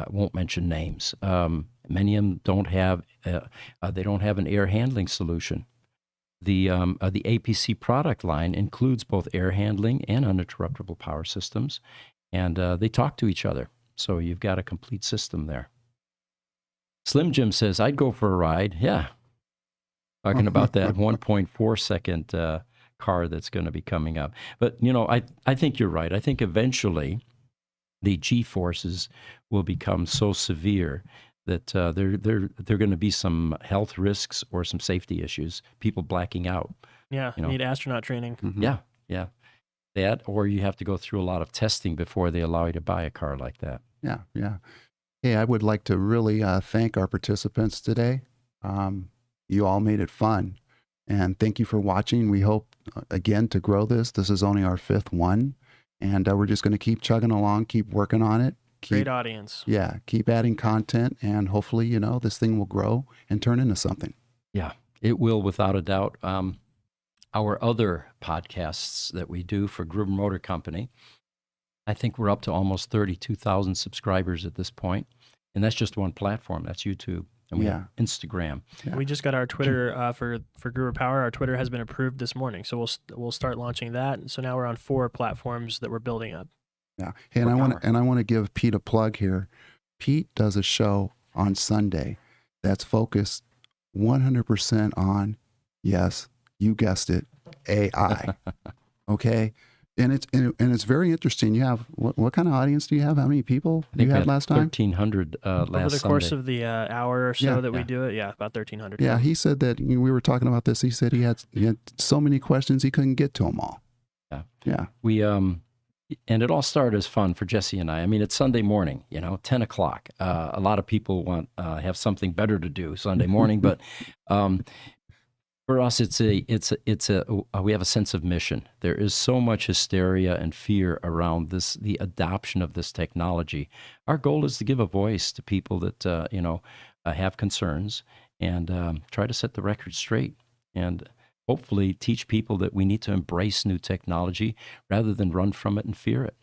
won't mention names. Many of them don't have an air handling solution. The APC product line includes both air handling and uninterruptible power systems, and they talk to each other. So you've got a complete system there. Slim Jim says, I'd go for a ride. Yeah. Talking about that 1.4 second car that's going to be coming up. But, I think you're right. I think eventually the G-forces will become so severe that there are going to be some health risks or some safety issues, people blacking out. Yeah, need astronaut training. Mhm. Yeah. That, or you have to go through a lot of testing before they allow you to buy a car like that. Yeah. Hey, I would like to really thank our participants today. You all made it fun. And thank you for watching. We hope, again, to grow this. This is only our 5th one. And we're just going to keep chugging along, keep working on it. Great audience. Yeah, keep adding content. And hopefully, this thing will grow and turn into something. Yeah, it will, without a doubt. Our other podcasts that we do for Gruber Motor Company, I think we're up to almost 32,000 subscribers at this point. And that's just one platform. That's YouTube. And we have Instagram. Yeah. We just got our Twitter for Gruber Power. Our Twitter has been approved this morning, so we'll start launching that. So now we're on 4 platforms that we're building up. Yeah. Hey, and I want to give Pete a plug here. Pete does a show on Sunday that's focused 100% on, yes, you guessed it, AI. Okay. And it's very interesting. You have what kind of audience do you have? How many people I think you we had last time? 1,300 last Over the course Sunday. of the hour or so that we Yeah. do it, about 1,300. Yeah, he said that we were talking about this. He said he had so many questions he couldn't get to them all. Yeah. We and it all started as fun for Jesse and I. I mean, it's Sunday morning, 10 o'clock. A lot of people want have something better to do Sunday morning, but for us, we have a sense of mission. There is so much hysteria and fear around the adoption of this technology. Our goal is to give a voice to people that have concerns and try to set the record straight and hopefully teach people that we need to embrace new technology rather than run from it and fear it.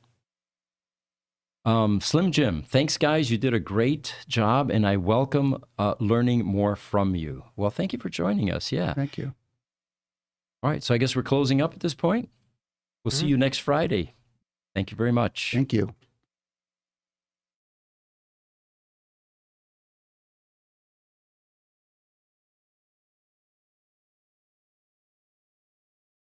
Slim Jim, thanks, guys. You did a great job, and I welcome learning more from you. Well, thank you for joining us. Yeah. Thank you. All right. So I guess we're closing up at this point. We'll see you next Friday. Thank you very much. Thank you.